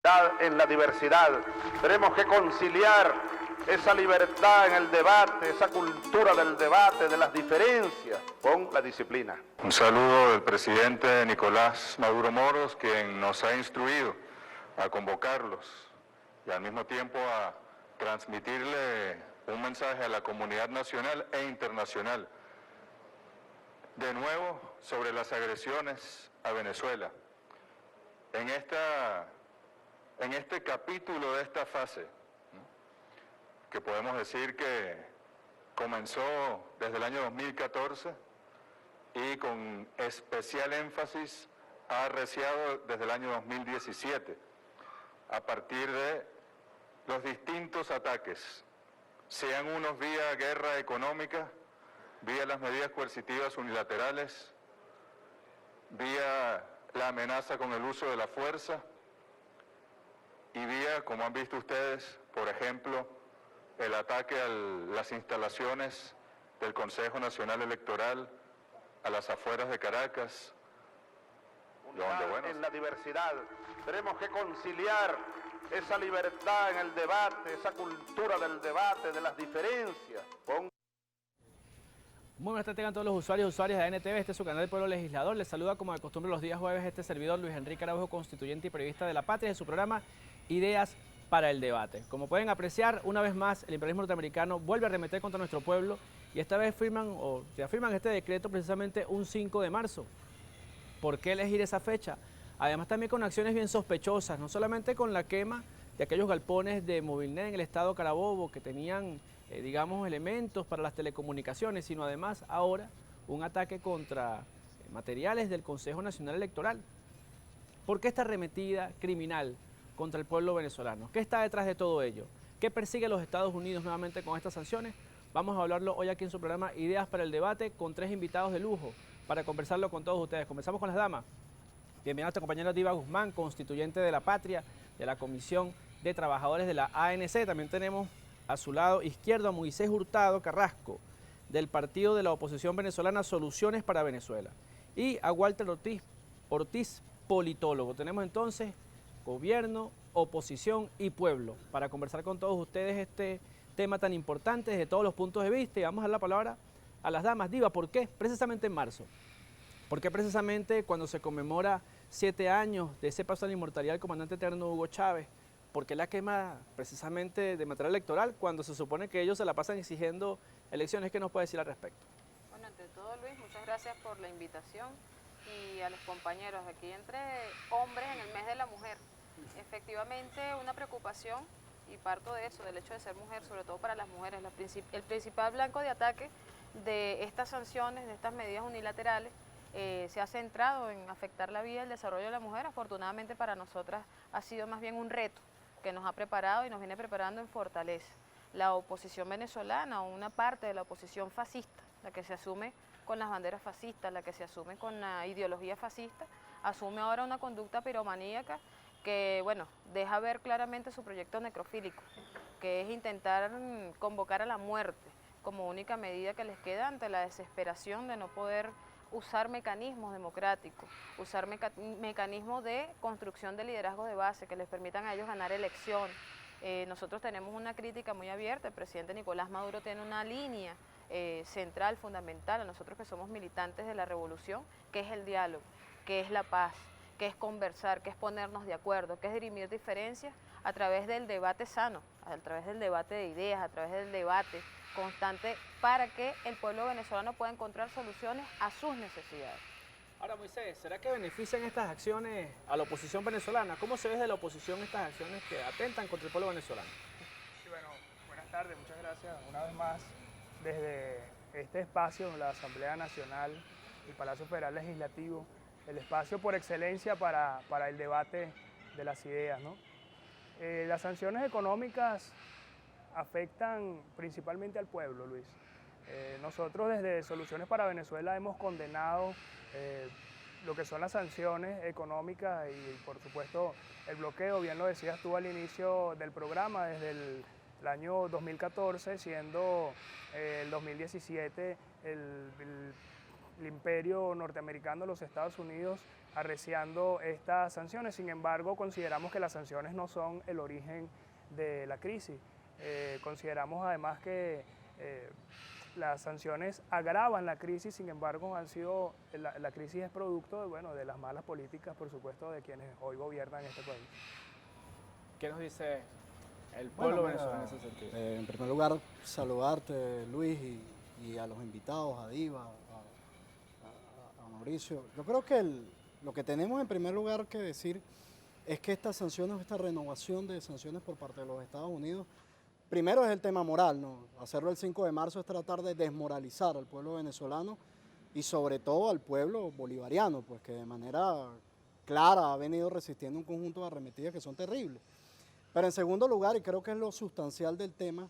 unidad en la diversidad. Tenemos que conciliar esa libertad en el debate, esa cultura del debate, de las diferencias, con la disciplina. Un saludo del presidente Nicolás Maduro Moros, quien nos ha instruido a convocarlos y al mismo tiempo a transmitirle un mensaje a la comunidad nacional e internacional, de nuevo sobre las agresiones a Venezuela. En este capítulo de esta fase, que podemos decir que comenzó desde el año 2014 y con especial énfasis ha arreciado desde el año 2017, a partir de los distintos ataques, sean unos vía guerra económica, vía las medidas coercitivas unilaterales, vía la amenaza con el uso de la fuerza y vía, como han visto ustedes, por ejemplo, el ataque a las instalaciones del Consejo Nacional Electoral a las afueras de Caracas. En la diversidad tenemos que conciliar esa libertad en el debate, esa cultura del debate, de las diferencias, con... Muy buenas tardes, tengan todos los usuarios y usuarias de ANTV. Este es su canal del Pueblo Legislador. Les saluda como de costumbre los días jueves este servidor Luis Enrique Araujo, constituyente y periodista de La Patria, de su programa Ideas para el Debate. Como pueden apreciar, una vez más el imperialismo norteamericano vuelve a arremeter contra nuestro pueblo y esta vez afirman este decreto precisamente un 5 de marzo. ¿Por qué elegir esa fecha? Además también con acciones bien sospechosas, no solamente con la quema de aquellos galpones de Movilnet en el estado Carabobo que tenían digamos, elementos para las telecomunicaciones, sino además ahora un ataque contra materiales del Consejo Nacional Electoral. ¿Por qué esta arremetida criminal contra el pueblo venezolano? ¿Qué está detrás de todo ello? ¿Qué persigue a los Estados Unidos nuevamente con estas sanciones? Vamos a hablarlo hoy aquí en su programa Ideas para el Debate con 3 invitados de lujo para conversarlo con todos ustedes. Comenzamos con las damas. Bienvenido a nuestra compañera Diva Guzmán, constituyente de La Patria, de la Comisión de Trabajadores de la ANC. También tenemos a su lado izquierdo a Moisés Hurtado Carrasco, del partido de la oposición venezolana Soluciones para Venezuela. Y a Walter Ortiz, politólogo. Tenemos entonces gobierno, oposición y pueblo para conversar con todos ustedes este tema tan importante desde todos los puntos de vista. Y vamos a dar la palabra a las damas. Diva, ¿por qué? Precisamente en marzo. ¿Por qué precisamente cuando se conmemora 7 años de ese paso a la inmortalidad del comandante eterno Hugo Chávez? ¿Por qué la quema precisamente de material electoral cuando se supone que ellos se la pasan exigiendo elecciones? ¿Qué nos puede decir al respecto? Bueno, ante todo, Luis, muchas gracias por la invitación y a los compañeros aquí entre hombres en el mes de la mujer. Efectivamente, una preocupación, y parto de eso, del hecho de ser mujer, sobre todo para las mujeres. El principal blanco de ataque de estas sanciones, de estas medidas unilaterales, se ha centrado en afectar la vida y el desarrollo de la mujer. Afortunadamente para nosotras ha sido más bien un reto que nos ha preparado y nos viene preparando en fortaleza. La oposición venezolana, o una parte de la oposición fascista, la que se asume con las banderas fascistas, la que se asume con la ideología fascista, asume ahora una conducta piromaníaca que, bueno, deja ver claramente su proyecto necrofílico, que es intentar convocar a la muerte como única medida que les queda ante la desesperación de no poder usar mecanismos democráticos, usar mecanismos de construcción de liderazgo de base que les permitan a ellos ganar elecciones. Nosotros tenemos una crítica muy abierta, el presidente Nicolás Maduro tiene una línea central, fundamental, a nosotros que somos militantes de la revolución, que es el diálogo, que es la paz, que es conversar, que es ponernos de acuerdo, que es dirimir diferencias a través del debate sano, a través del debate de ideas, a través del debate constante para que el pueblo venezolano pueda encontrar soluciones a sus necesidades. Ahora, Moisés, ¿será que benefician estas acciones a la oposición venezolana? ¿Cómo se ve de la oposición estas acciones que atentan contra el pueblo venezolano? Sí, bueno, buenas tardes, muchas gracias una vez más desde este espacio, la Asamblea Nacional, el Palacio Federal Legislativo, el espacio por excelencia para el debate de las ideas, ¿no? Las sanciones económicas afectan principalmente al pueblo, Luis. Nosotros desde Soluciones para Venezuela hemos condenado lo que son las sanciones económicas y por supuesto el bloqueo, bien lo decías tú al inicio del programa, desde el año 2014, siendo el 2017 el imperio norteamericano, los Estados Unidos, arreciando estas sanciones. Sin embargo, consideramos que las sanciones no son el origen de la crisis. Consideramos además que las sanciones agravan la crisis, sin embargo, la crisis es producto de las malas políticas, por supuesto, de quienes hoy gobiernan este país. ¿Qué nos dice el pueblo Bueno, venezolano en ese sentido? En primer lugar, saludarte, Luis, y a los invitados, a Diva, a Mauricio. Yo creo que lo que tenemos en primer lugar que decir es que estas sanciones, esta renovación de sanciones por parte de los Estados Unidos, primero es el tema moral, ¿no? Hacerlo el 5 de marzo es tratar de desmoralizar al pueblo venezolano y sobre todo al pueblo bolivariano, pues que de manera clara ha venido resistiendo un conjunto de arremetidas que son terribles. Pero en segundo lugar, y creo que es lo sustancial del tema,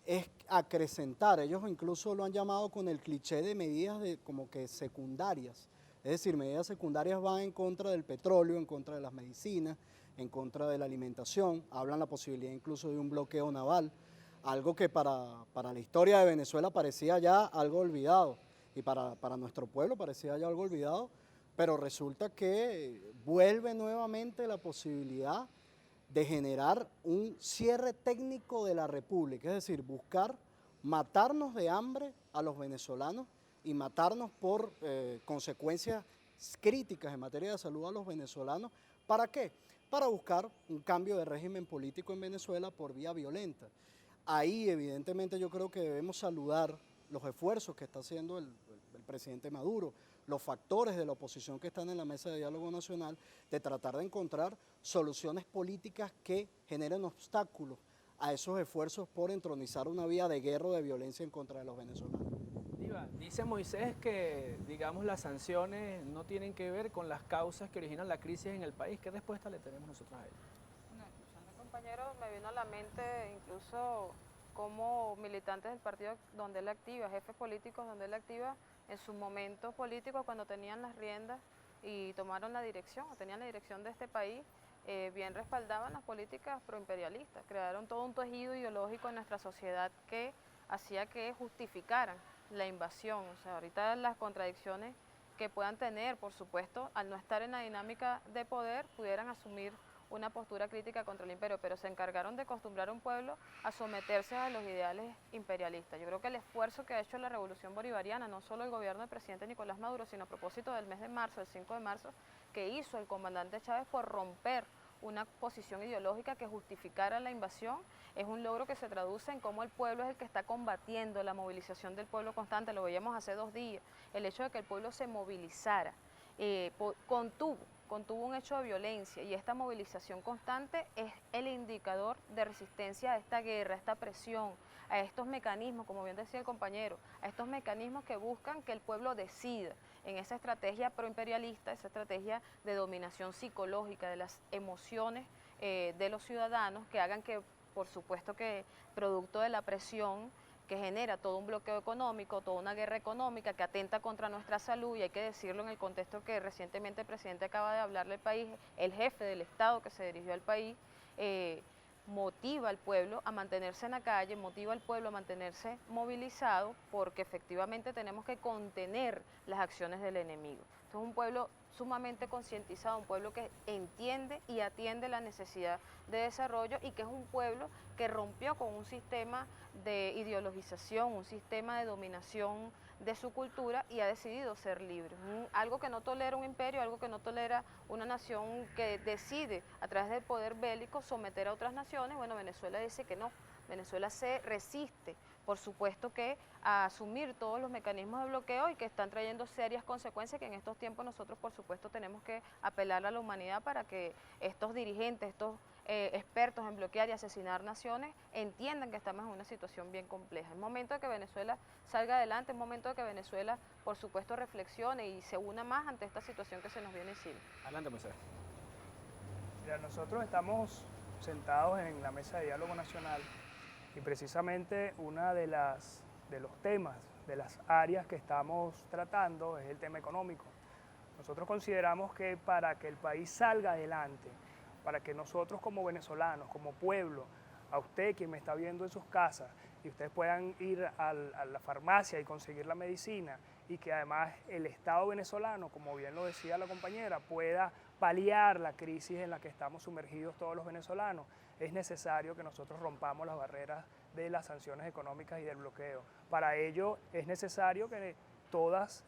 es acrecentar. Ellos incluso lo han llamado con el cliché de medidas como que secundarias. Es decir, medidas secundarias van en contra del petróleo, en contra de las medicinas, en contra de la alimentación. Hablan la posibilidad incluso de un bloqueo naval, algo que para la historia de Venezuela parecía ya algo olvidado y para nuestro pueblo parecía ya algo olvidado, pero resulta que vuelve nuevamente la posibilidad de generar un cierre técnico de la República, es decir, buscar matarnos de hambre a los venezolanos y matarnos por consecuencias críticas en materia de salud a los venezolanos. ¿Para qué? Para buscar un cambio de régimen político en Venezuela por vía violenta. Ahí, evidentemente, yo creo que debemos saludar los esfuerzos que está haciendo el presidente Maduro, los factores de la oposición que están en la mesa de diálogo nacional, de tratar de encontrar soluciones políticas que generen obstáculos a esos esfuerzos por entronizar una vía de guerra o de violencia en contra de los venezolanos. Diva, dice Moisés que, digamos, las sanciones no tienen que ver con las causas que originan la crisis en el país. ¿Qué respuesta le tenemos nosotros a él? Bueno, escuchando al compañero, me vino a la mente incluso como militantes del partido donde él activa, jefes políticos donde él activa, en sus momentos políticos cuando tenían las riendas y tomaron la dirección, o tenían la dirección de este país, bien respaldaban las políticas proimperialistas, crearon todo un tejido ideológico en nuestra sociedad que hacía que justificaran la invasión. O sea, ahorita las contradicciones que puedan tener, por supuesto, al no estar en la dinámica de poder, pudieran asumir una postura crítica contra el imperio, pero se encargaron de acostumbrar a un pueblo a someterse a los ideales imperialistas. Yo creo que el esfuerzo que ha hecho la revolución bolivariana, no solo el gobierno del presidente Nicolás Maduro, sino a propósito del mes de marzo, el 5 de marzo, que hizo el comandante Chávez por romper una posición ideológica que justificara la invasión, es un logro que se traduce en cómo el pueblo es el que está combatiendo la movilización del pueblo constante. Lo veíamos hace 2 días, el hecho de que el pueblo se movilizara, contuvo un hecho de violencia, y esta movilización constante es el indicador de resistencia a esta guerra, a esta presión, a estos mecanismos, como bien decía el compañero, a estos mecanismos que buscan que el pueblo decida en esa estrategia proimperialista, esa estrategia de dominación psicológica de las emociones de los ciudadanos, que hagan que, por supuesto que producto de la presión que genera todo un bloqueo económico, toda una guerra económica que atenta contra nuestra salud, y hay que decirlo en el contexto que recientemente el presidente acaba de hablarle al país, el jefe del Estado que se dirigió al país, motiva al pueblo a mantenerse en la calle, motiva al pueblo a mantenerse movilizado, porque efectivamente tenemos que contener las acciones del enemigo. Entonces, un pueblo sumamente concientizado, un pueblo que entiende y atiende la necesidad de desarrollo, y que es un pueblo que rompió con un sistema de ideologización, un sistema de dominación de su cultura, y ha decidido ser libre. Algo que no tolera un imperio, algo que no tolera una nación que decide a través del poder bélico someter a otras naciones. Bueno, Venezuela dice que no. Venezuela se resiste, por supuesto que a asumir todos los mecanismos de bloqueo, y que están trayendo serias consecuencias, que en estos tiempos nosotros por supuesto tenemos que apelar a la humanidad para que estos dirigentes, estos expertos en bloquear y asesinar naciones, entiendan que estamos en una situación bien compleja. Es momento de que Venezuela salga adelante, es momento de que Venezuela por supuesto reflexione y se una más ante esta situación que se nos viene encima. Adelante, Moisés. Mira, nosotros estamos sentados en la mesa de diálogo nacional, y precisamente una de los temas, de las áreas que estamos tratando es el tema económico. Nosotros consideramos que para que el país salga adelante, para que nosotros como venezolanos, como pueblo, a usted quien me está viendo en sus casas, y ustedes puedan ir a la farmacia y conseguir la medicina, y que además el Estado venezolano, como bien lo decía la compañera, pueda paliar la crisis en la que estamos sumergidos todos los venezolanos, es necesario que nosotros rompamos las barreras de las sanciones económicas y del bloqueo. Para ello es necesario que todos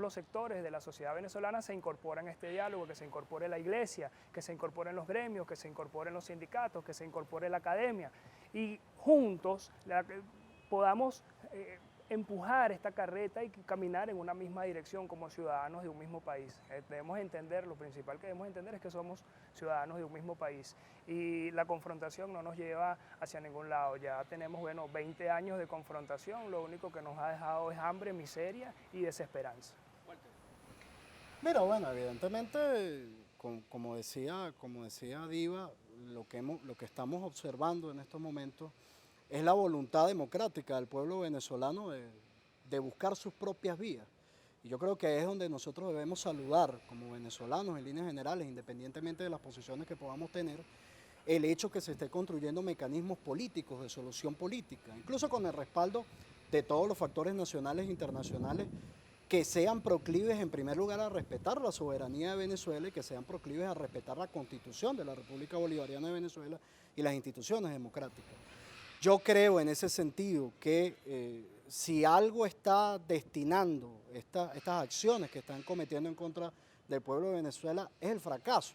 los sectores de la sociedad venezolana se incorporen a este diálogo, que se incorpore la iglesia, que se incorporen los gremios, que se incorporen los sindicatos, que se incorpore la academia y juntos podamos empujar esta carreta y caminar en una misma dirección como ciudadanos de un mismo país. Debemos entender, lo principal que debemos entender es que somos ciudadanos de un mismo país y la confrontación no nos lleva hacia ningún lado. Ya tenemos, 20 años de confrontación, lo único que nos ha dejado es hambre, miseria y desesperanza. Mira, bueno, evidentemente, como decía Diva, lo que estamos observando en estos momentos es la voluntad democrática del pueblo venezolano de buscar sus propias vías. Y yo creo que es donde nosotros debemos saludar como venezolanos en líneas generales, independientemente de las posiciones que podamos tener, el hecho que se esté construyendo mecanismos políticos de solución política, incluso con el respaldo de todos los factores nacionales e internacionales que sean proclives en primer lugar a respetar la soberanía de Venezuela y que sean proclives a respetar la Constitución de la República Bolivariana de Venezuela y las instituciones democráticas. Yo creo en ese sentido que si algo está destinando estas acciones que están cometiendo en contra del pueblo de Venezuela es el fracaso.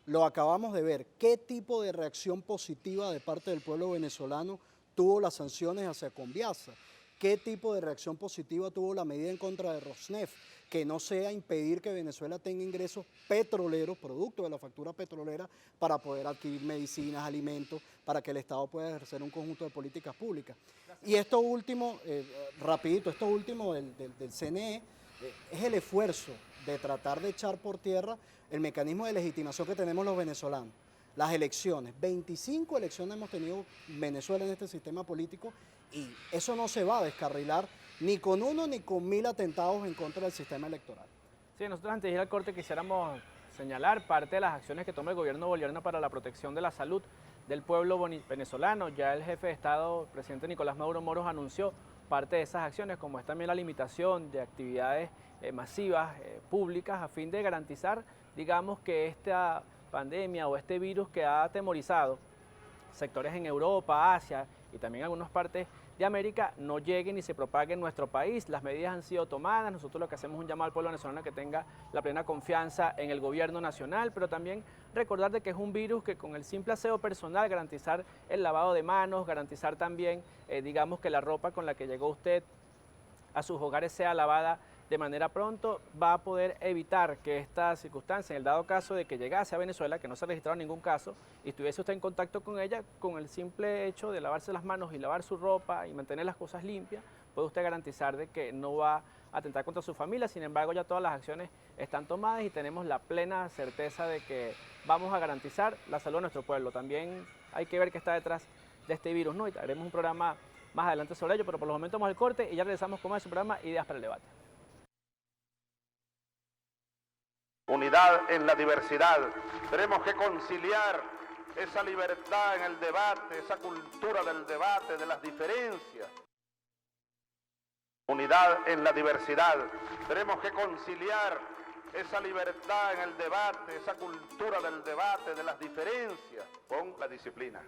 Lo acabamos de ver. ¿Qué tipo de reacción positiva de parte del pueblo venezolano tuvo las sanciones hacia Conviasa? ¿Qué tipo de reacción positiva tuvo la medida en contra de Rosneft? Que no sea impedir que Venezuela tenga ingresos petroleros, producto de la factura petrolera, para poder adquirir medicinas, alimentos, para que el Estado pueda ejercer un conjunto de políticas públicas. Y esto último, rapidito, esto último del CNE, es el esfuerzo de tratar de echar por tierra el mecanismo de legitimación que tenemos los venezolanos. Las elecciones, 25 elecciones hemos tenido en Venezuela en este sistema político y eso no se va a descarrilar ni con 1 ni con 1000 atentados en contra del sistema electoral. Sí, nosotros antes de ir al corte quisiéramos señalar parte de las acciones que toma el gobierno bolivariano para la protección de la salud del pueblo venezolano. Ya el jefe de Estado, presidente Nicolás Maduro Moros, anunció parte de esas acciones, como es también la limitación de actividades masivas públicas a fin de garantizar, digamos, que esta pandemia o este virus que ha atemorizado sectores en Europa, Asia y también algunas partes de América no lleguen y se propague en nuestro país. Las medidas han sido tomadas, nosotros lo que hacemos es un llamado al pueblo venezolano que tenga la plena confianza en el gobierno nacional, pero también recordar de que es un virus que con el simple aseo personal, garantizar el lavado de manos, garantizar también, digamos, que la ropa con la que llegó usted a sus hogares sea lavada de manera pronto, va a poder evitar que esta circunstancia, en el dado caso de que llegase a Venezuela, que no se ha registrado ningún caso, y estuviese usted en contacto con ella, con el simple hecho de lavarse las manos y lavar su ropa y mantener las cosas limpias, puede usted garantizar de que no va a atentar contra su familia. Sin embargo, ya todas las acciones están tomadas y tenemos la plena certeza de que vamos a garantizar la salud de nuestro pueblo. También hay que ver qué está detrás de este virus, ¿no? Y haremos un programa más adelante sobre ello, pero por el momento vamos al corte y ya regresamos con más de su programa Ideas para el Debate. Unidad en la diversidad. Tenemos que conciliar esa libertad en el debate, esa cultura del debate, de las diferencias. Unidad en la diversidad. Tenemos que conciliar esa libertad en el debate, esa cultura del debate, de las diferencias, con la disciplina.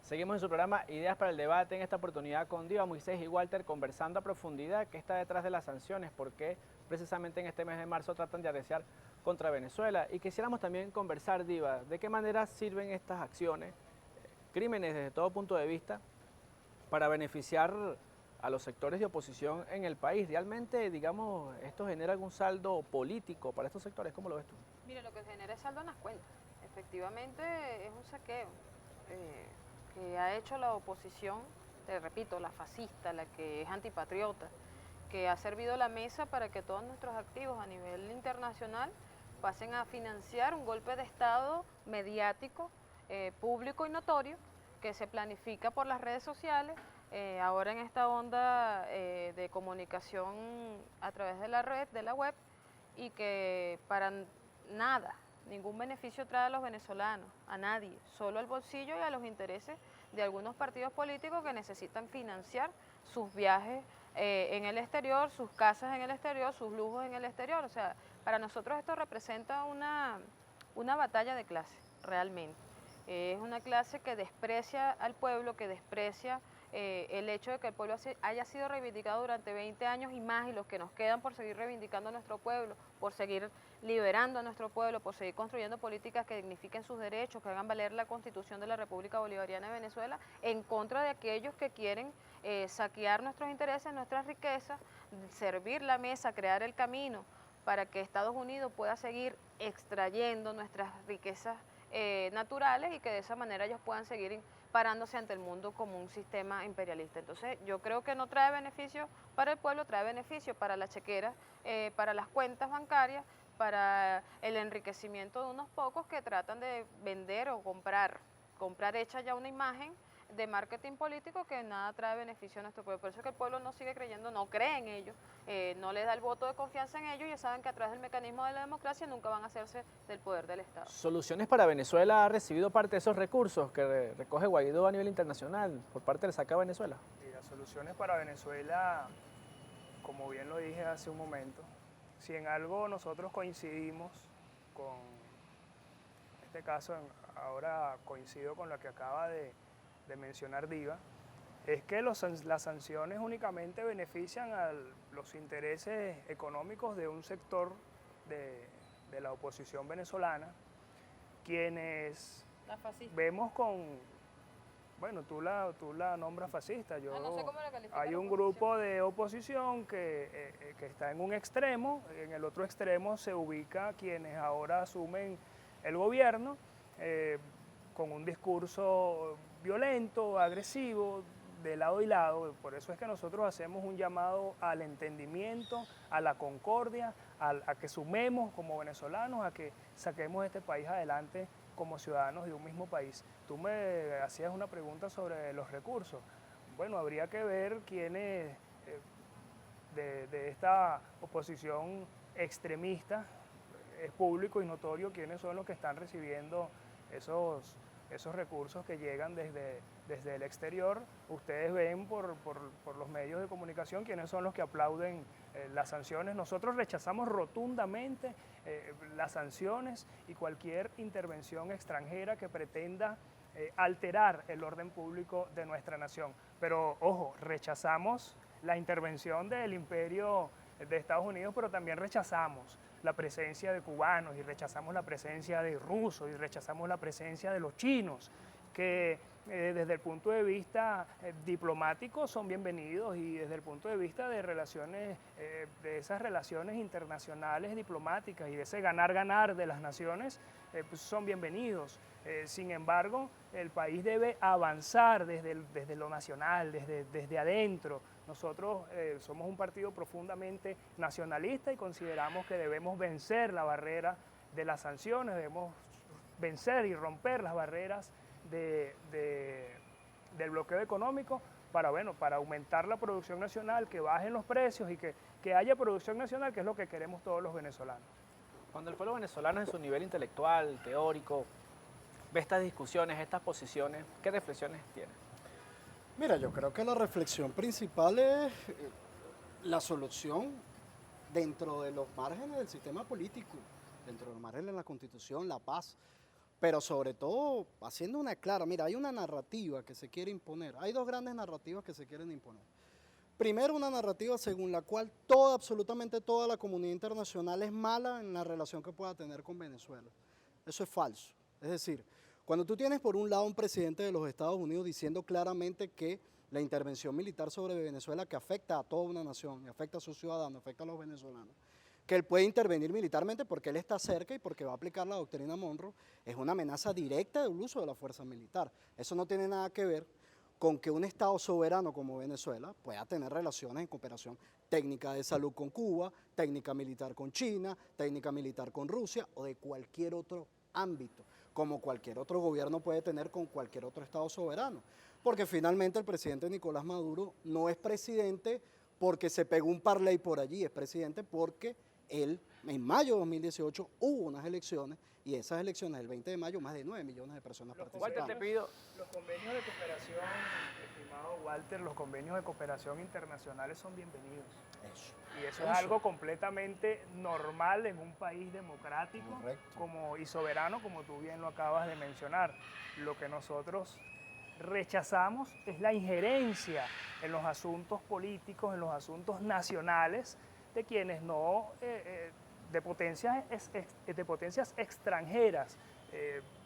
Seguimos en su programa Ideas para el Debate, en esta oportunidad con Diva, Moisés y Walter, conversando a profundidad qué está detrás de las sanciones, por qué precisamente en este mes de marzo tratan de arreciar contra Venezuela. Y quisiéramos también conversar, Diva, de qué manera sirven estas acciones, crímenes desde todo punto de vista, para beneficiar a los sectores de oposición en el país. ¿Realmente, digamos, esto genera algún saldo político para estos sectores? ¿Cómo lo ves tú? Mire, lo que genera es saldo en las cuentas. Efectivamente es un saqueo que ha hecho la oposición, te repito, la fascista, la que es antipatriota, que ha servido la mesa para que todos nuestros activos a nivel internacional pasen a financiar un golpe de Estado mediático, público y notorio, que se planifica por las redes sociales, ahora en esta onda de comunicación a través de la red, de la web, y que para nada, ningún beneficio trae a los venezolanos, a nadie, solo al bolsillo y a los intereses de algunos partidos políticos que necesitan financiar sus viajes en el exterior, sus casas en el exterior, sus lujos en el exterior. O sea, para nosotros esto representa una batalla de clase, realmente. Es una clase que desprecia al pueblo, que desprecia el hecho de que el pueblo haya sido reivindicado durante 20 años y más, y los que nos quedan por seguir reivindicando a nuestro pueblo, por seguir liberando a nuestro pueblo, por seguir construyendo políticas que dignifiquen sus derechos, que hagan valer la Constitución de la República Bolivariana de Venezuela, en contra de aquellos que quieren saquear nuestros intereses, nuestras riquezas, servir la mesa, crear el camino para que Estados Unidos pueda seguir extrayendo nuestras riquezas naturales y que de esa manera ellos puedan seguir parándose ante el mundo como un sistema imperialista. Entonces yo creo que no trae beneficio para el pueblo, trae beneficio para la chequera, para las cuentas bancarias, para el enriquecimiento de unos pocos que tratan de vender o comprar hecha ya una imagen de marketing político que nada trae beneficio a nuestro pueblo. Por eso es que el pueblo no sigue creyendo, no cree en ellos, no les da el voto de confianza en ellos, y ya saben que a través del mecanismo de la democracia nunca van a hacerse del poder del Estado. Soluciones para Venezuela ha recibido parte de esos recursos que recoge Guaidó a nivel internacional por parte del SACA Venezuela. Y las soluciones para Venezuela, como bien lo dije hace un momento, si en algo nosotros coincidimos con, en este caso ahora coincido con lo que acaba de mencionar Diva, es que las sanciones únicamente benefician a los intereses económicos de un sector de la oposición venezolana, quienes vemos con, bueno, tú la nombras fascista, no sé cómo la califica hay la un oposición. grupo de oposición que está en un extremo, en el otro extremo se ubica quienes ahora asumen el gobierno, con un discurso violento, agresivo, de lado y lado. Por eso es que nosotros hacemos un llamado al entendimiento, a la concordia, a que sumemos como venezolanos, a que saquemos este país adelante como ciudadanos de un mismo país. Tú me hacías una pregunta sobre los recursos. Bueno, habría que ver quiénes de esta oposición extremista, es público y notorio quiénes son los que están recibiendo esos recursos que llegan desde el exterior. Ustedes ven por los medios de comunicación quiénes son los que aplauden las sanciones. Nosotros rechazamos rotundamente las sanciones y cualquier intervención extranjera que pretenda alterar el orden público de nuestra nación. Pero, ojo, rechazamos la intervención del imperio de Estados Unidos, pero también rechazamos la presencia de cubanos y rechazamos la presencia de rusos y rechazamos la presencia de los chinos, que desde el punto de vista diplomático son bienvenidos, y desde el punto de vista de relaciones, de esas relaciones internacionales diplomáticas y de ese ganar-ganar de las naciones, pues son bienvenidos. Sin embargo, el país debe avanzar desde lo nacional, desde adentro. Nosotros somos un partido profundamente nacionalista y consideramos que debemos vencer la barrera de las sanciones, debemos vencer y romper las barreras del bloqueo económico para aumentar la producción nacional, que bajen los precios y que haya producción nacional, que es lo que queremos todos los venezolanos. Cuando el pueblo venezolano en su nivel intelectual, teórico, ve estas discusiones, estas posiciones, ¿qué reflexiones tiene? Mira, yo creo que la reflexión principal es la solución dentro de los márgenes del sistema político, dentro de los márgenes de la Constitución, la paz, pero sobre todo haciendo una clara, mira, hay una narrativa que se quiere imponer, hay dos grandes narrativas que se quieren imponer. Primero, una narrativa según la cual absolutamente toda la comunidad internacional es mala en la relación que pueda tener con Venezuela. Eso es falso. Es decir, cuando tú tienes por un lado un presidente de los Estados Unidos diciendo claramente que la intervención militar sobre Venezuela, que afecta a toda una nación, afecta a sus ciudadanos, afecta a los venezolanos, que él puede intervenir militarmente porque él está cerca y porque va a aplicar la doctrina Monroe, es una amenaza directa del uso de la fuerza militar. Eso no tiene nada que ver con que un Estado soberano como Venezuela pueda tener relaciones en cooperación técnica de salud con Cuba, técnica militar con China, técnica militar con Rusia o de cualquier otro ámbito, como cualquier otro gobierno puede tener con cualquier otro Estado soberano. Porque finalmente el presidente Nicolás Maduro no es presidente porque se pegó un parley por allí, es presidente porque él, en mayo de 2018, hubo unas elecciones y esas elecciones del 20 de mayo, más de 9 millones de personas participaron. Walter, te pido, Los convenios de cooperación, estimado Walter, los convenios de cooperación internacionales son bienvenidos. Eso. Y eso es algo completamente normal en un país democrático y soberano, como tú bien lo acabas de mencionar. Lo que nosotros rechazamos es la injerencia en los asuntos políticos, en los asuntos nacionales de quienes no, de potencias extranjeras.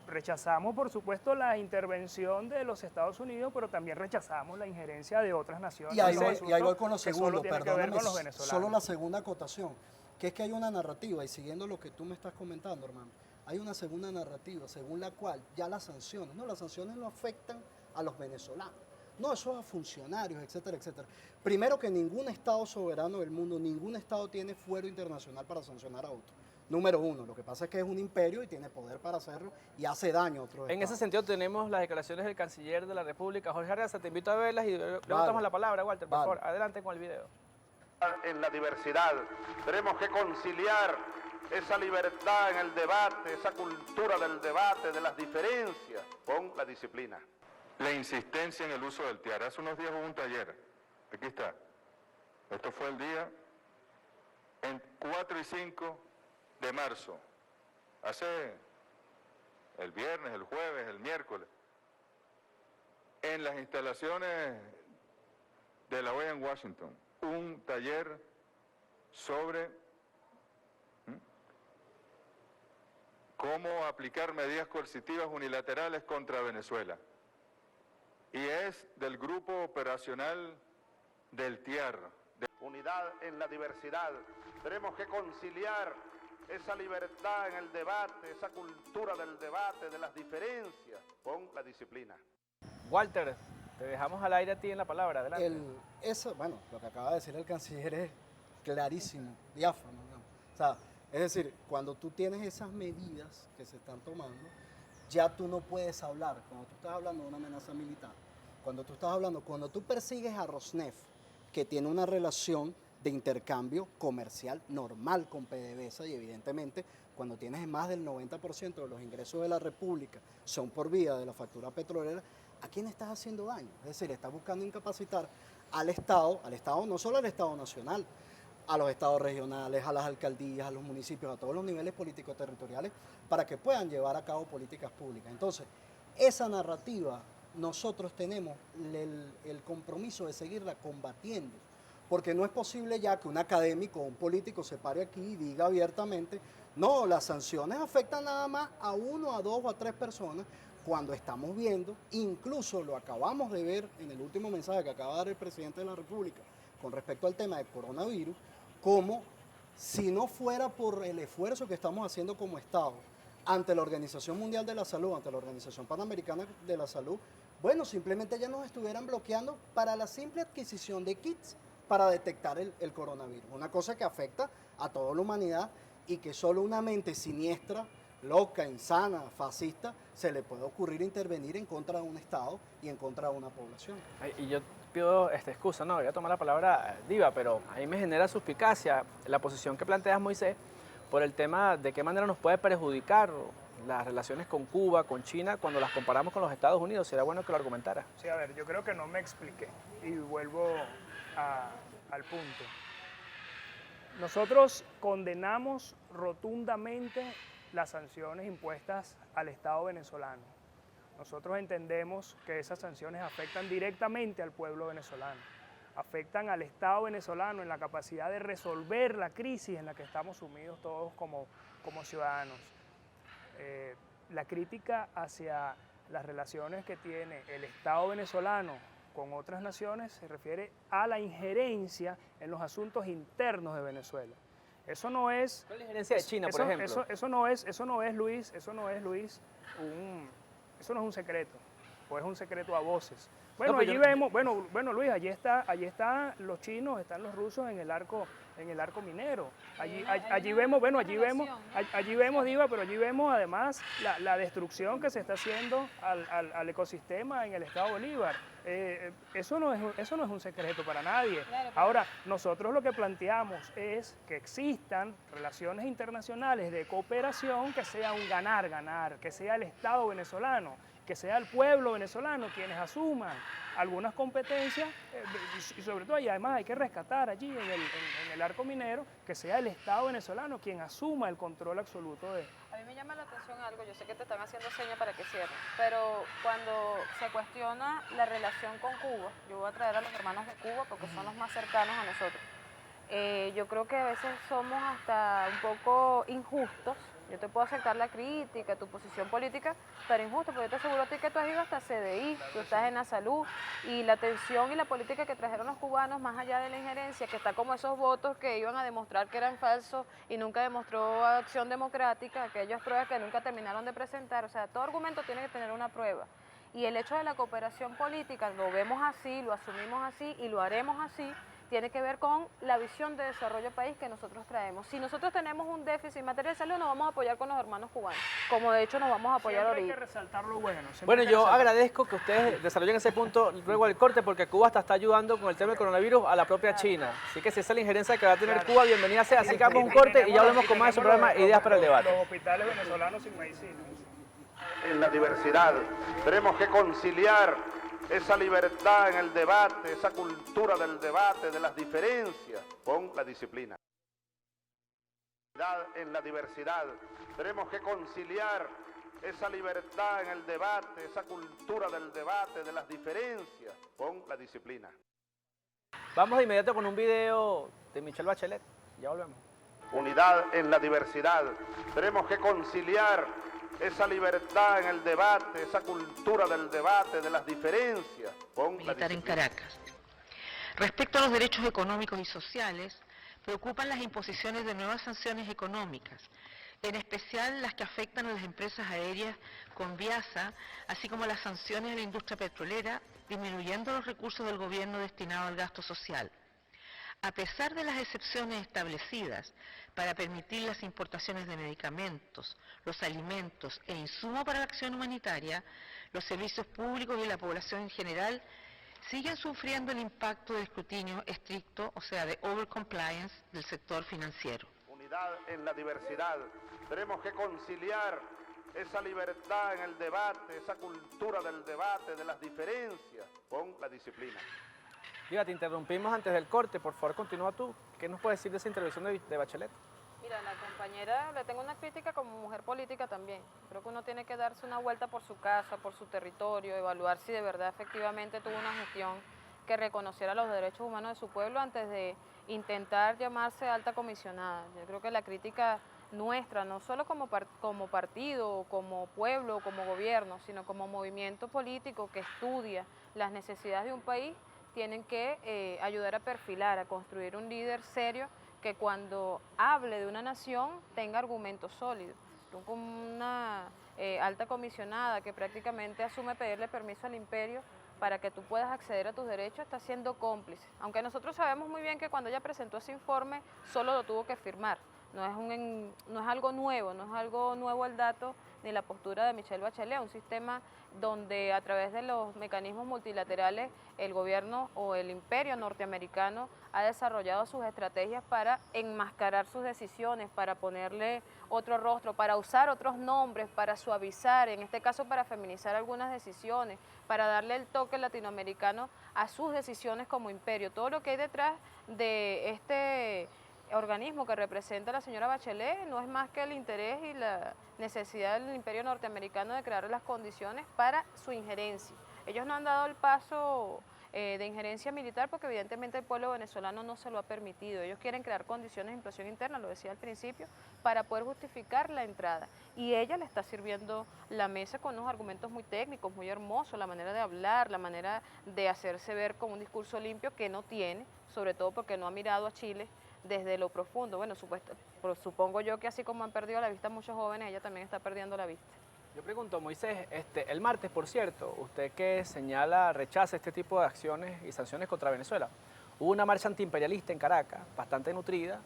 Rechazamos, por supuesto, la intervención de los Estados Unidos, pero también rechazamos la injerencia de otras naciones. Y ahí voy con lo que segundo, solo tiene que ver perdóname, con los venezolanos. solo la segunda acotación, que es que hay una narrativa, y siguiendo lo que tú me estás comentando, hermano, hay una segunda narrativa según la cual ya las sanciones no afectan a los venezolanos, no, eso a funcionarios, etcétera, etcétera. Primero que ningún Estado soberano del mundo, ningún Estado tiene fuero internacional para sancionar a otro. Número uno, lo que pasa es que es un imperio y tiene poder para hacerlo y hace daño a otros estados. en ese sentido tenemos las declaraciones del canciller de la República, Jorge Arreza, te invito a verlas y luego damos la palabra, Walter, por favor, adelante con el video. En la diversidad, tenemos que conciliar esa libertad en el debate, esa cultura del debate, de las diferencias, con la disciplina. La insistencia en el uso del TIAR. Hace unos días hubo un taller, aquí está. Esto fue el día en 4 y 5 de marzo, hace el viernes, el jueves, el miércoles, en las instalaciones de la OEA en Washington, un taller sobre cómo aplicar medidas coercitivas unilaterales contra Venezuela. Y es del grupo operacional del TIAR. Unidad en la diversidad, tenemos que conciliar esa libertad en el debate, esa cultura del debate, de las diferencias, con la disciplina. Walter, te dejamos al aire a ti en la palabra, adelante. Bueno, lo que acaba de decir el canciller es clarísimo, diáfano, ¿no? O sea, es decir, cuando tú tienes esas medidas que se están tomando, ya tú no puedes hablar, cuando tú estás hablando de una amenaza militar, cuando tú persigues a Rosneft, que tiene una relación de intercambio comercial normal con PDVSA y evidentemente cuando tienes más del 90% de los ingresos de la República son por vía de la factura petrolera, ¿a quién estás haciendo daño? Es decir, estás buscando incapacitar al Estado, no solo al Estado nacional, a los estados regionales, a las alcaldías, a los municipios, a todos los niveles políticos territoriales, para que puedan llevar a cabo políticas públicas. Entonces, esa narrativa nosotros tenemos el compromiso de seguirla combatiendo, porque no es posible ya que un académico o un político se pare aquí y diga abiertamente, no, las sanciones afectan nada más a 1, a 2 o a 3 personas, cuando estamos viendo, incluso lo acabamos de ver en el último mensaje que acaba de dar el presidente de la República con respecto al tema del coronavirus, como si no fuera por el esfuerzo que estamos haciendo como Estado ante la Organización Mundial de la Salud, ante la Organización Panamericana de la Salud, bueno, simplemente ya nos estuvieran bloqueando para la simple adquisición de kits para detectar el coronavirus. Una cosa que afecta a toda la humanidad y que solo una mente siniestra, loca, insana, fascista, se le puede ocurrir intervenir en contra de un Estado y en contra de una población. Y yo pido excusa, no, voy a tomar la palabra Diva, pero a mí me genera suspicacia la posición que planteas, Moisés, por el tema de qué manera nos puede perjudicar las relaciones con Cuba, con China, cuando las comparamos con los Estados Unidos. Sería bueno que lo argumentara. Sí, a ver, yo creo que no me expliqué y vuelvo al punto. Nosotros condenamos rotundamente las sanciones impuestas al Estado venezolano. Nosotros entendemos que esas sanciones afectan directamente al pueblo venezolano, afectan al Estado venezolano en la capacidad de resolver la crisis en la que estamos sumidos todos como ciudadanos. La crítica hacia las relaciones que tiene el Estado venezolano con otras naciones se refiere a la injerencia en los asuntos internos de Venezuela. Eso no es... ¿Cuál es la injerencia de China, por ejemplo? Eso no es, Luis, un secreto. o es un secreto a voces. Bueno, No, pero allí vemos, bueno Luis, allí están los chinos, están los rusos en el arco minero. Allí vemos, Diva, pero allí vemos además la destrucción que se está haciendo al ecosistema en el estado Bolívar. Eso no es un secreto para nadie. Ahora, nosotros lo que planteamos es que existan relaciones internacionales de cooperación que sea un ganar-ganar, que sea el Estado venezolano, que sea el pueblo venezolano quienes asuman algunas competencias y sobre todo, y además hay que rescatar allí en el arco minero, que sea el Estado venezolano quien asuma el control absoluto de... A mí me llama la atención algo, yo sé que te están haciendo señas para que cierren, pero cuando se cuestiona la relación con Cuba, yo voy a traer a los hermanos de Cuba porque son los más cercanos a nosotros. Yo creo que a veces somos hasta un poco injustos. Yo te puedo aceptar la crítica, tu posición política, pero injusto, porque yo te aseguro a ti que tú has ido hasta CDI, tú estás en la salud, y la atención y la política que trajeron los cubanos, más allá de la injerencia, que está como esos votos que iban a demostrar que eran falsos y nunca demostró acción democrática, aquellas pruebas que nunca terminaron de presentar, o sea, todo argumento tiene que tener una prueba. Y el hecho de la cooperación política, lo vemos así, lo asumimos así y lo haremos así, tiene que ver con la visión de desarrollo país que nosotros traemos. Si nosotros tenemos un déficit en materia de salud, nos vamos a apoyar con los hermanos cubanos, como de hecho nos vamos a apoyar Siempre ahorita. hay que resaltar lo bueno. Bueno, yo agradezco que ustedes desarrollen ese punto luego del corte, porque Cuba hasta está ayudando con el tema del coronavirus a la propia China. Así que si esa es la injerencia que va a tener Cuba, bienvenida sea. Así que hagamos un corte y ya hablemos con más de su programa Ideas para el Debate. Los hospitales venezolanos sin medicina. En la diversidad tenemos que conciliar esa libertad en el debate, esa cultura del debate, de las diferencias, con la disciplina. En la diversidad tenemos que conciliar esa libertad en el debate, esa cultura del debate, de las diferencias, con la disciplina. Vamos de inmediato con un video de Michelle Bachelet. Ya volvemos. Unidad en la diversidad. Tenemos que conciliar esa libertad en el debate, esa cultura del debate, de las diferencias, con la militar en disciplina. Caracas. Respecto a los derechos económicos y sociales, preocupan las imposiciones de nuevas sanciones económicas, en especial las que afectan a las empresas aéreas con Viasa, así como las sanciones a la industria petrolera, disminuyendo los recursos del gobierno destinados al gasto social. A pesar de las excepciones establecidas para permitir las importaciones de medicamentos, los alimentos e insumos para la acción humanitaria, los servicios públicos y la población en general siguen sufriendo el impacto del escrutinio estricto, o sea, de overcompliance del sector financiero. Unidad en la diversidad. Tenemos que conciliar esa libertad en el debate, esa cultura del debate, de las diferencias, con la disciplina. Diga, te interrumpimos antes del corte, por favor continúa tú. ¿Qué nos puedes decir de esa intervención de Bachelet? Mira, la compañera, le tengo una crítica como mujer política también. Creo que uno tiene que darse una vuelta por su casa, por su territorio, evaluar si de verdad efectivamente tuvo una gestión que reconociera los derechos humanos de su pueblo antes de intentar llamarse alta comisionada. Yo creo que la crítica nuestra, no solo como partido, como pueblo, como gobierno, sino como movimiento político que estudia las necesidades de un país, tienen que ayudar a perfilar, a construir un líder serio que cuando hable de una nación tenga argumentos sólidos. Tú como una alta comisionada que prácticamente asume pedirle permiso al imperio para que tú puedas acceder a tus derechos, está siendo cómplice. Aunque nosotros sabemos muy bien que cuando ella presentó ese informe solo lo tuvo que firmar. No es algo nuevo el dato ni la postura de Michelle Bachelet, un sistema donde a través de los mecanismos multilaterales el gobierno o el imperio norteamericano ha desarrollado sus estrategias para enmascarar sus decisiones, para ponerle otro rostro, para usar otros nombres, para suavizar, en este caso para feminizar algunas decisiones, para darle el toque latinoamericano a sus decisiones como imperio. Todo lo que hay detrás de este organismo que representa a la señora Bachelet no es más que el interés y la necesidad del imperio norteamericano de crear las condiciones para su injerencia. Ellos no han dado el paso de injerencia militar porque evidentemente el pueblo venezolano no se lo ha permitido. Ellos quieren crear condiciones de inflación interna, lo decía al principio, para poder justificar la entrada. Y ella le está sirviendo la mesa con unos argumentos muy técnicos, muy hermosos, la manera de hablar, la manera de hacerse ver con un discurso limpio que no tiene, sobre todo porque no ha mirado a Chile desde lo profundo. Bueno, supongo yo que así como han perdido la vista muchos jóvenes, ella también está perdiendo la vista. Yo pregunto, Moisés, el martes, por cierto, usted que rechaza este tipo de acciones y sanciones contra Venezuela, hubo una marcha antiimperialista en Caracas, bastante nutrida,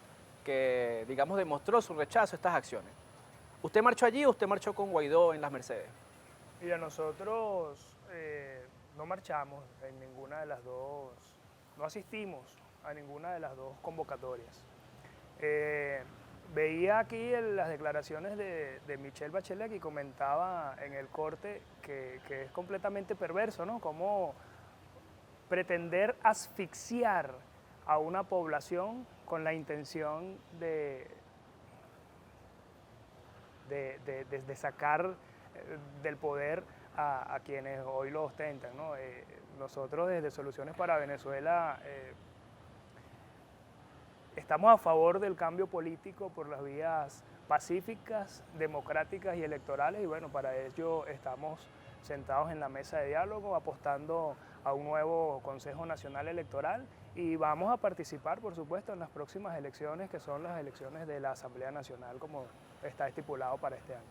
que, digamos, demostró su rechazo a estas acciones. ¿Usted marchó allí o usted marchó con Guaidó en las Mercedes? Mira, nosotros no marchamos en ninguna de las dos, no asistimos a ninguna de las dos convocatorias. Veía aquí las declaraciones de Michelle Bachelet y comentaba en el corte que es completamente perverso, ¿no? Cómo pretender asfixiar a una población con la intención de sacar del poder a quienes hoy lo ostentan, ¿no? Nosotros desde Soluciones para Venezuela estamos a favor del cambio político por las vías pacíficas, democráticas y electorales, y bueno, para ello estamos sentados en la mesa de diálogo, apostando a un nuevo Consejo Nacional Electoral, y vamos a participar, por supuesto, en las próximas elecciones, que son las elecciones de la Asamblea Nacional, como está estipulado para este año.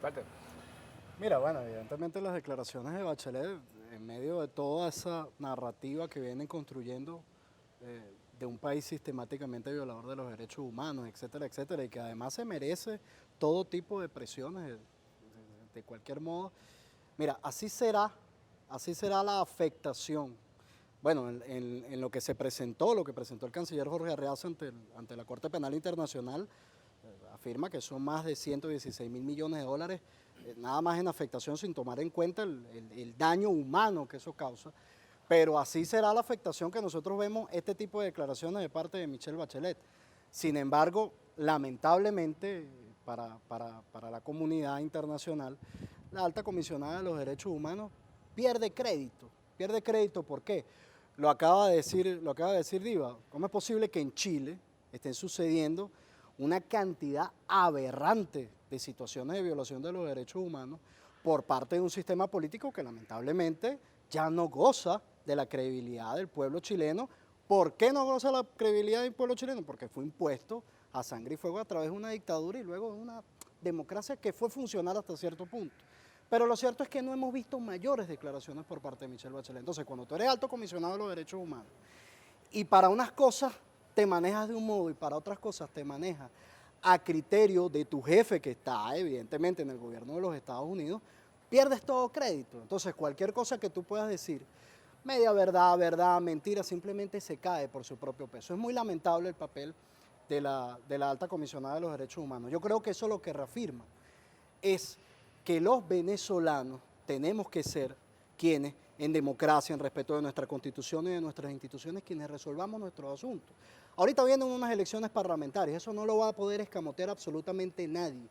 Walter. Mira, bueno, evidentemente las declaraciones de Bachelet, en medio de toda esa narrativa que vienen construyendo de un país sistemáticamente violador de los derechos humanos, etcétera, etcétera, y que además se merece todo tipo de presiones de cualquier modo. Mira, así será la afectación. Bueno, en lo que se presentó, lo que presentó el canciller Jorge Arreaza ante la Corte Penal Internacional, afirma que son más de 116 mil millones de dólares, nada más en afectación, sin tomar en cuenta el daño humano que eso causa. Pero así será la afectación que nosotros vemos este tipo de declaraciones de parte de Michelle Bachelet. Sin embargo, lamentablemente para la comunidad internacional, la alta comisionada de los derechos humanos pierde crédito. Pierde crédito, ¿por qué? Lo acaba de decir Diva. ¿Cómo es posible que en Chile estén sucediendo una cantidad aberrante de situaciones de violación de los derechos humanos por parte de un sistema político que lamentablemente ya no goza de la credibilidad del pueblo chileno? ¿Por qué no goza la credibilidad del pueblo chileno? Porque fue impuesto a sangre y fuego a través de una dictadura y luego de una democracia que fue funcional hasta cierto punto. Pero lo cierto es que no hemos visto mayores declaraciones por parte de Michelle Bachelet. Entonces, cuando tú eres alto comisionado de los derechos humanos y para unas cosas te manejas de un modo y para otras cosas te manejas a criterio de tu jefe que está evidentemente en el gobierno de los Estados Unidos, pierdes todo crédito. Entonces, cualquier cosa que tú puedas decir, media verdad, verdad, mentira, simplemente se cae por su propio peso. Es muy lamentable el papel de la alta comisionada de los derechos humanos. Yo creo que eso lo que reafirma es que los venezolanos tenemos que ser quienes, en democracia, en respeto de nuestra Constitución y de nuestras instituciones, quienes resolvamos nuestros asuntos. Ahorita vienen unas elecciones parlamentarias, eso no lo va a poder escamotear absolutamente nadie,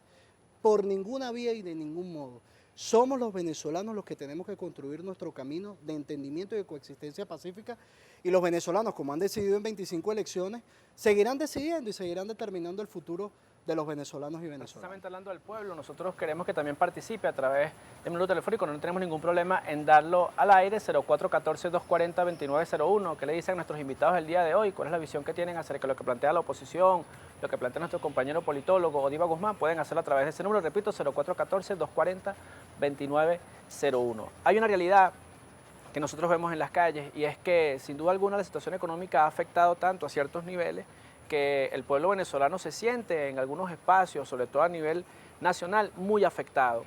por ninguna vía y de ningún modo. Somos los venezolanos los que tenemos que construir nuestro camino de entendimiento y de coexistencia pacífica, y los venezolanos, como han decidido en 25 elecciones, seguirán decidiendo y seguirán determinando el futuro de los venezolanos y venezolanas. Precisamente hablando del pueblo, nosotros queremos que también participe a través del número telefónico, no tenemos ningún problema en darlo al aire, 0414-240-2901. ¿Qué le dicen nuestros invitados el día de hoy? ¿Cuál es la visión que tienen acerca de lo que plantea la oposición, lo que plantea nuestro compañero politólogo Odiva Guzmán? Pueden hacerlo a través de ese número, repito, 0414-240-2901. Hay una realidad que nosotros vemos en las calles y es que sin duda alguna la situación económica ha afectado tanto a ciertos niveles que el pueblo venezolano se siente en algunos espacios, sobre todo a nivel nacional, muy afectado.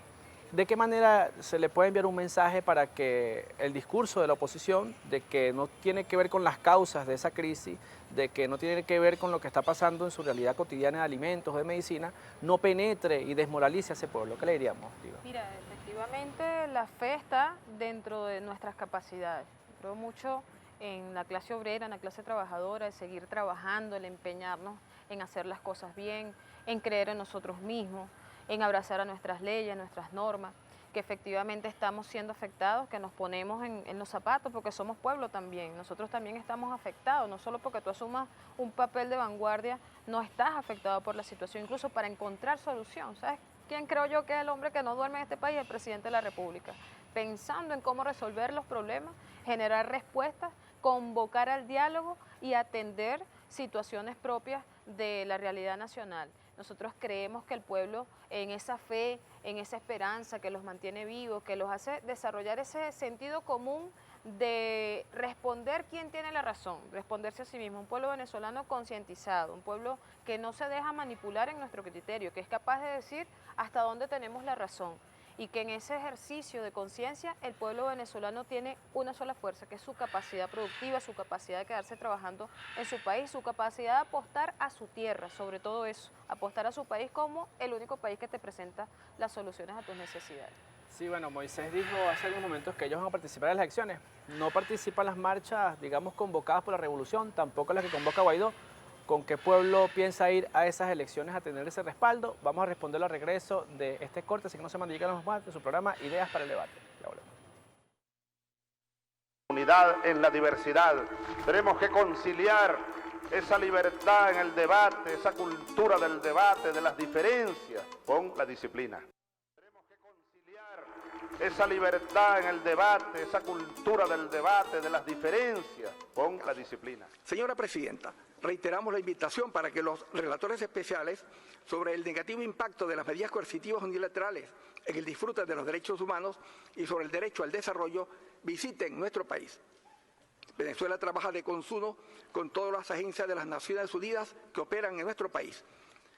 ¿De qué manera se le puede enviar un mensaje para que el discurso de la oposición, de que no tiene que ver con las causas de esa crisis, de que no tiene que ver con lo que está pasando en su realidad cotidiana de alimentos, de medicina, no penetre y desmoralice a ese pueblo? ¿Qué le diríamos, Diva? Mira, efectivamente la fe está dentro de nuestras capacidades. Creo mucho en la clase obrera, en la clase trabajadora, de seguir trabajando, el empeñarnos en hacer las cosas bien, en creer en nosotros mismos, en abrazar a nuestras leyes, nuestras normas, que efectivamente estamos siendo afectados, que nos ponemos en los zapatos, porque somos pueblo también. Nosotros también estamos afectados, no solo porque tú asumas un papel de vanguardia, no estás afectado por la situación, incluso para encontrar solución. ¿Sabes quién creo yo que es el hombre que no duerme en este país? El presidente de la República, pensando en cómo resolver los problemas, generar respuestas, convocar al diálogo y atender situaciones propias de la realidad nacional. Nosotros creemos que el pueblo, en esa fe, en esa esperanza que los mantiene vivos, que los hace desarrollar ese sentido común de responder quién tiene la razón, responderse a sí mismo, un pueblo venezolano concientizado, un pueblo que no se deja manipular en nuestro criterio, que es capaz de decir hasta dónde tenemos la razón, y que en ese ejercicio de conciencia el pueblo venezolano tiene una sola fuerza, que es su capacidad productiva, su capacidad de quedarse trabajando en su país, su capacidad de apostar a su tierra, sobre todo eso, apostar a su país como el único país que te presenta las soluciones a tus necesidades. Sí, bueno, Moisés dijo hace algunos momentos que ellos van a participar en las elecciones. No participan las marchas, digamos, convocadas por la revolución, tampoco las que convoca Guaidó. ¿Con qué pueblo piensa ir a esas elecciones a tener ese respaldo? Vamos a responderlo al regreso de este corte, así que no se mandiquen más de su programa Ideas para el Debate. Ya volvemos. Unidad en la diversidad. Tenemos que conciliar esa libertad en el debate, esa cultura del debate, de las diferencias, con la disciplina. Tenemos que conciliar esa libertad en el debate, esa cultura del debate, de las diferencias, con la disciplina. Señora Presidenta, reiteramos la invitación para que los relatores especiales sobre el negativo impacto de las medidas coercitivas unilaterales en el disfrute de los derechos humanos y sobre el derecho al desarrollo visiten nuestro país. Venezuela trabaja de consumo con todas las agencias de las Naciones Unidas que operan en nuestro país.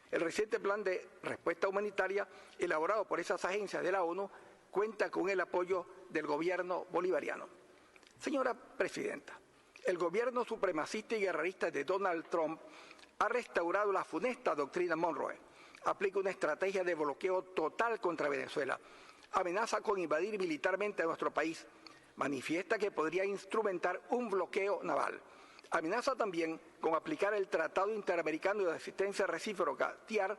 El reciente plan de respuesta humanitaria elaborado por esas agencias de la ONU cuenta con el apoyo del gobierno bolivariano. Señora Presidenta, el gobierno supremacista y guerrerista de Donald Trump ha restaurado la funesta doctrina Monroe, aplica una estrategia de bloqueo total contra Venezuela, amenaza con invadir militarmente a nuestro país, manifiesta que podría instrumentar un bloqueo naval, amenaza también con aplicar el Tratado Interamericano de Asistencia Recíproca, TIAR,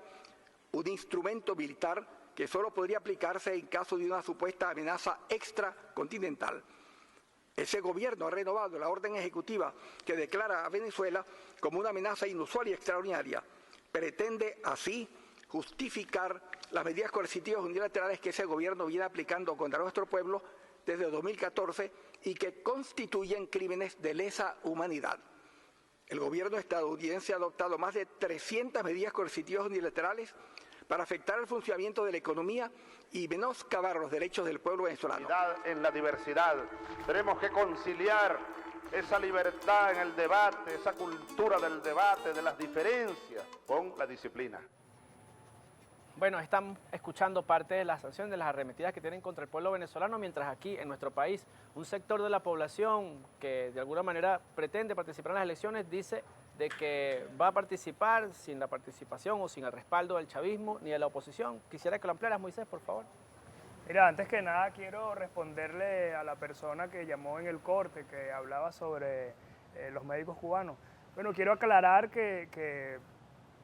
un instrumento militar que solo podría aplicarse en caso de una supuesta amenaza extracontinental. Ese gobierno ha renovado la orden ejecutiva que declara a Venezuela como una amenaza inusual y extraordinaria. Pretende así justificar las medidas coercitivas unilaterales que ese gobierno viene aplicando contra nuestro pueblo desde 2014 y que constituyen crímenes de lesa humanidad. El gobierno estadounidense ha adoptado más de 300 medidas coercitivas unilaterales para afectar el funcionamiento de la economía y menoscabar los derechos del pueblo venezolano. Unidad en la diversidad. Tenemos que conciliar esa libertad en el debate, esa cultura del debate, de las diferencias, con la disciplina. Bueno, están escuchando parte de las sanciones, de las arremetidas que tienen contra el pueblo venezolano, mientras aquí en nuestro país un sector de la población que de alguna manera pretende participar en las elecciones dice de que va a participar sin la participación o sin el respaldo del chavismo ni de la oposición. Quisiera que lo ampliaras, Moisés, por favor. Mira, antes que nada quiero responderle a la persona que llamó en el corte, que hablaba sobre los médicos cubanos. Bueno, quiero aclarar que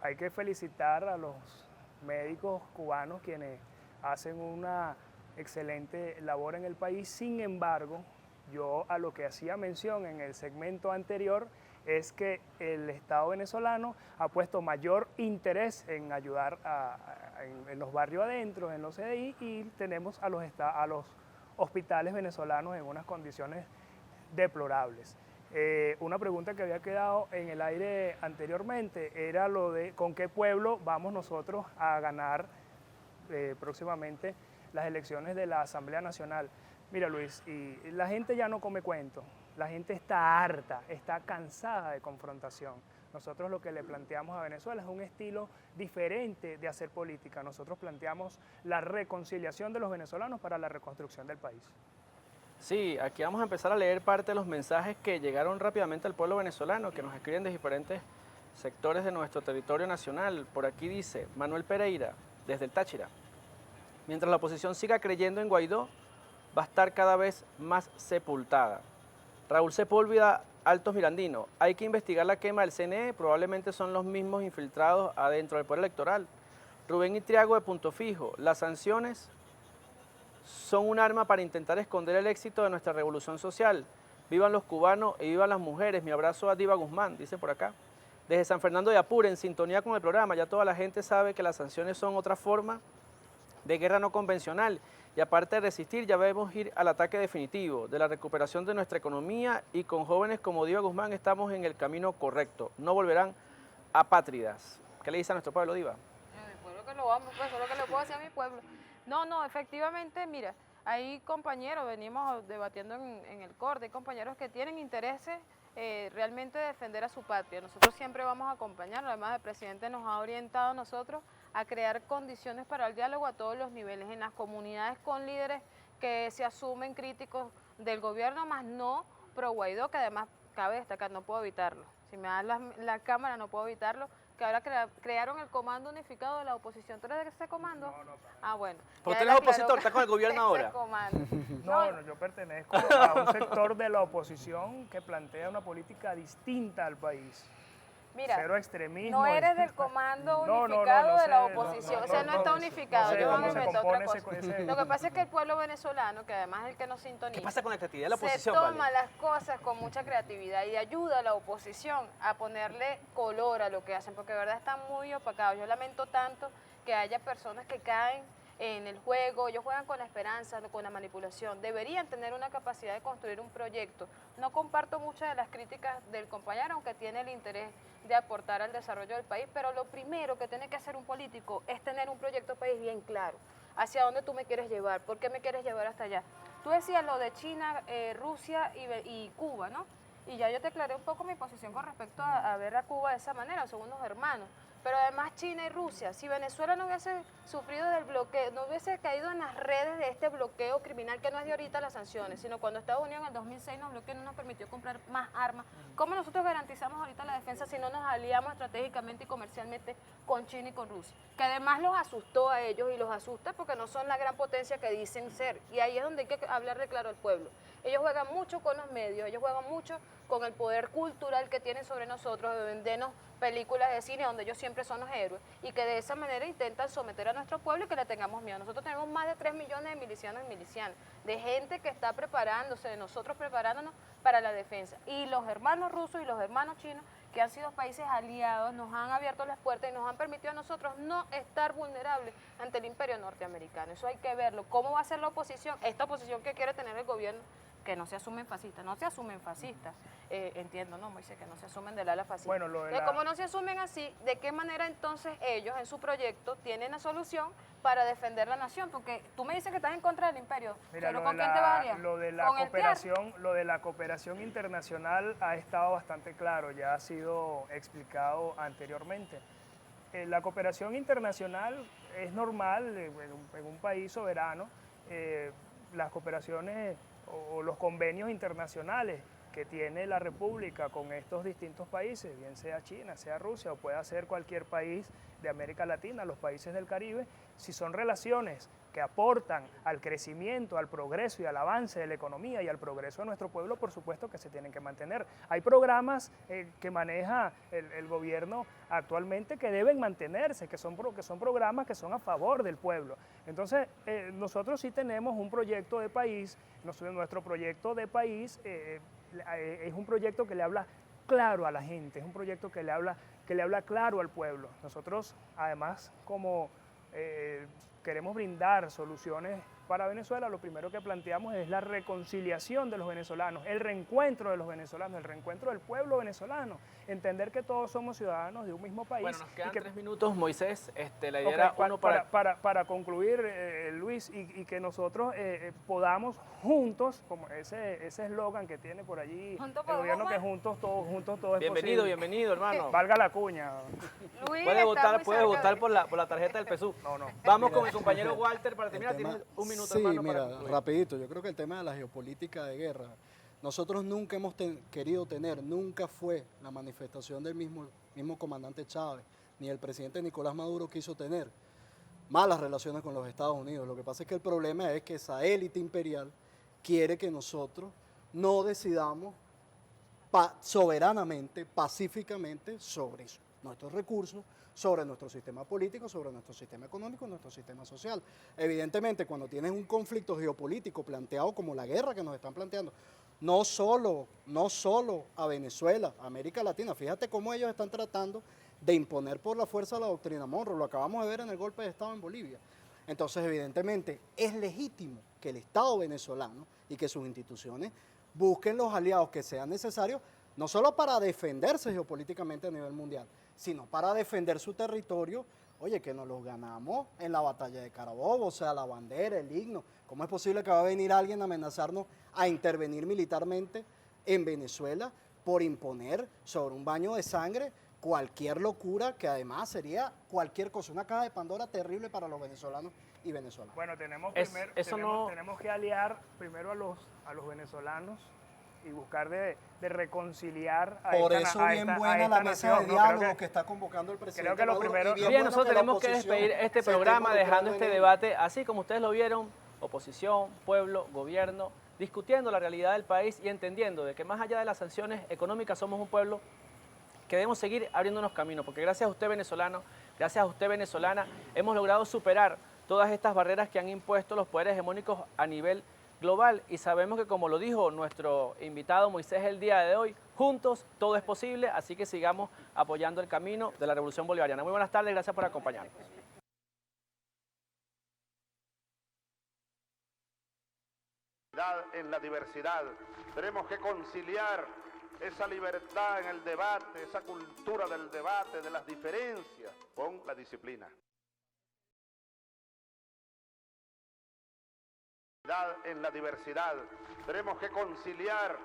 hay que felicitar a los médicos cubanos quienes hacen una excelente labor en el país. Sin embargo, yo a lo que hacía mención en el segmento anterior es que el Estado venezolano ha puesto mayor interés en ayudar en los barrios adentro, en los CDI, y tenemos a los hospitales venezolanos en unas condiciones deplorables. Una pregunta que había quedado en el aire anteriormente era lo de con qué pueblo vamos nosotros a ganar próximamente las elecciones de la Asamblea Nacional. Mira, Luis, y la gente ya no come cuento, la gente está harta, está cansada de confrontación. Nosotros lo que le planteamos a Venezuela es un estilo diferente de hacer política. Nosotros planteamos la reconciliación de los venezolanos para la reconstrucción del país. Sí, aquí vamos a empezar a leer parte de los mensajes que llegaron rápidamente al pueblo venezolano, que nos escriben de diferentes sectores de nuestro territorio nacional. Por aquí dice Manuel Pereira, desde el Táchira: mientras la oposición siga creyendo en Guaidó, va a estar cada vez más sepultada. Raúl Sepúlveda, Altos Mirandino: hay que investigar la quema del CNE, probablemente son los mismos infiltrados adentro del poder electoral. Rubén Itriago, de Punto Fijo: las sanciones son un arma para intentar esconder el éxito de nuestra revolución social. Vivan los cubanos y vivan las mujeres. Mi abrazo a Diva Guzmán, dice por acá. Desde San Fernando de Apure, en sintonía con el programa, ya toda la gente sabe que las sanciones son otra forma de guerra no convencional, y aparte de resistir, ya debemos ir al ataque definitivo de la recuperación de nuestra economía, y con jóvenes como Diva Guzmán estamos en el camino correcto. No volverán apátridas. ¿Qué le dice a nuestro pueblo, Diva? lo amo, pues eso es lo que le puedo decir a mi pueblo. No, efectivamente, mira, hay compañeros, venimos debatiendo en el corte, hay compañeros que tienen intereses realmente de defender a su patria. Nosotros siempre vamos a acompañarlo, además el presidente nos ha orientado a nosotros a crear condiciones para el diálogo a todos los niveles, en las comunidades con líderes que se asumen críticos del gobierno, más no pro Guaidó, que además cabe destacar, no puedo evitarlo. Si me dan la cámara no puedo evitarlo, que ahora crearon el comando unificado de la oposición. ¿Tú eres de ese comando? No, bueno. ¿Pero usted es opositor? ¿Está con el gobierno ahora? No, yo pertenezco a un sector de la oposición que plantea una política distinta al país. Mira, cero extremismo. no eres del comando unificado de la oposición, o sea, no está unificado. Yo voy a inventar otra cosa. Lo que pasa es que el pueblo venezolano, que además es el que nos sintoniza, ¿qué pasa con la creatividad de la oposición? se toma las cosas con mucha creatividad y ayuda a la oposición a ponerle color a lo que hacen, porque de verdad están muy opacados. Yo lamento tanto que haya personas que caen en el juego, ellos juegan con la esperanza, con la manipulación, deberían tener una capacidad de construir un proyecto. No comparto muchas de las críticas del compañero, aunque tiene el interés de aportar al desarrollo del país, pero lo primero que tiene que hacer un político es tener un proyecto país bien claro, hacia dónde tú me quieres llevar, por qué me quieres llevar hasta allá. Tú decías lo de China, Rusia y Cuba, ¿no? Y ya yo te aclaré un poco mi posición con respecto a ver a Cuba de esa manera, son unos hermanos. Pero además China y Rusia, si Venezuela no hubiese sufrido del bloqueo, no hubiese caído en las redes de este bloqueo criminal, que no es de ahorita las sanciones, sino cuando Estados Unidos en el 2006 nos bloqueó y no nos permitió comprar más armas, ¿cómo nosotros garantizamos ahorita la defensa si no nos aliamos estratégicamente y comercialmente con China y con Rusia? Que además los asustó a ellos y los asusta porque no son la gran potencia que dicen ser. Y ahí es donde hay que hablarle claro al pueblo. Ellos juegan mucho con los medios, ellos juegan mucho con el poder cultural que tienen sobre nosotros, de vendernos películas de cine donde ellos siempre son los héroes y que de esa manera intentan someter a nuestro pueblo y que le tengamos miedo. Nosotros tenemos más de 3 millones de milicianos y milicianas, de gente que está preparándose, de nosotros preparándonos para la defensa. Y los hermanos rusos y los hermanos chinos, que han sido países aliados, nos han abierto las puertas y nos han permitido a nosotros no estar vulnerables ante el imperio norteamericano. Eso hay que verlo. ¿Cómo va a ser la oposición? Esta oposición que quiere tener el gobierno, que no se asumen fascistas, entiendo, ¿no, Moisés? Que no se asumen del ala fascista. Bueno, como no se asumen así, ¿de qué manera entonces ellos en su proyecto tienen la solución para defender la nación? Porque tú me dices que estás en contra del imperio, pero ¿con quién te vas a aliar? Lo de la cooperación internacional ha estado bastante claro, ya ha sido explicado anteriormente. La cooperación internacional es normal en un país soberano, las cooperaciones o los convenios internacionales que tiene la República con estos distintos países, bien sea China, sea Rusia o pueda ser cualquier país de América Latina, los países del Caribe, si son relaciones que aportan al crecimiento, al progreso y al avance de la economía y al progreso de nuestro pueblo, por supuesto que se tienen que mantener. Hay programas que maneja el gobierno actualmente que deben mantenerse, que son programas que son a favor del pueblo. Entonces, nosotros sí tenemos un proyecto de país, nuestro proyecto de país es un proyecto que le habla claro a la gente, es un proyecto que le habla claro al pueblo. Nosotros, además, como queremos brindar soluciones para Venezuela, lo primero que planteamos es la reconciliación de los venezolanos, el reencuentro de los venezolanos, el reencuentro del pueblo venezolano, entender que todos somos ciudadanos de un mismo país. Bueno, nos quedan 3 minutos, Moisés, la idea era uno para concluir, Luis, y que nosotros podamos juntos, como ese eslogan que tiene por allí el gobierno, que juntos todo es posible. Bienvenido, hermano. Valga la cuña. Luis, puede votar por la tarjeta del PSUV. No. Vamos con el compañero Walter para terminar. Tienes un minuto, sí, hermano, mira, para concluir. rapidito, yo creo que el tema de la geopolítica de guerra, nosotros nunca hemos querido tener, nunca fue la manifestación del mismo comandante Chávez, ni el presidente Nicolás Maduro quiso tener malas relaciones con los Estados Unidos. Lo que pasa es que el problema es que esa élite imperial quiere que nosotros no decidamos soberanamente, pacíficamente sobre nuestros recursos, sobre nuestro sistema político, sobre nuestro sistema económico, nuestro sistema social. Evidentemente, cuando tienes un conflicto geopolítico planteado como la guerra que nos están planteando, no solo a Venezuela, a América Latina, fíjate cómo ellos están tratando de imponer por la fuerza la doctrina Monroe, lo acabamos de ver en el golpe de Estado en Bolivia. Entonces, evidentemente, es legítimo que el Estado venezolano y que sus instituciones busquen los aliados que sean necesarios, no solo para defenderse geopolíticamente a nivel mundial, sino para defender su territorio oye, que nos los ganamos en la batalla de Carabobo, o sea, la bandera, el himno. ¿Cómo es posible que va a venir alguien a amenazarnos a intervenir militarmente en Venezuela por imponer sobre un baño de sangre cualquier locura que además sería cualquier cosa, una caja de Pandora terrible para los venezolanos y venezolanas? Bueno, tenemos que aliar primero a los venezolanos y buscar de reconciliar a Por esta, eso a bien esta, buena a esta la mesa nación, de ¿no? diálogo que está convocando el presidente creo que lo Maduro, primero- y bien Bien, bueno nosotros que la tenemos que oposición despedir este se esté programa dejando involucrando este en él. debate, así como ustedes lo vieron, oposición, pueblo, gobierno, discutiendo la realidad del país y entendiendo de que más allá de las sanciones económicas somos un pueblo que debemos seguir abriéndonos caminos, porque gracias a usted venezolano, gracias a usted venezolana, hemos logrado superar todas estas barreras que han impuesto los poderes hegemónicos a nivel global y sabemos que, como lo dijo nuestro invitado Moisés el día de hoy, juntos todo es posible, así que sigamos apoyando el camino de la Revolución Bolivariana. Muy buenas tardes, gracias por acompañarnos. En la diversidad. Tenemos que conciliar esa libertad en el debate, esa cultura del debate, de las diferencias, con la disciplina. En la diversidad. Tenemos que conciliar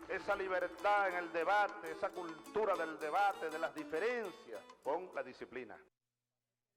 esa libertad en el debate, esa cultura del debate, de las diferencias, con la disciplina.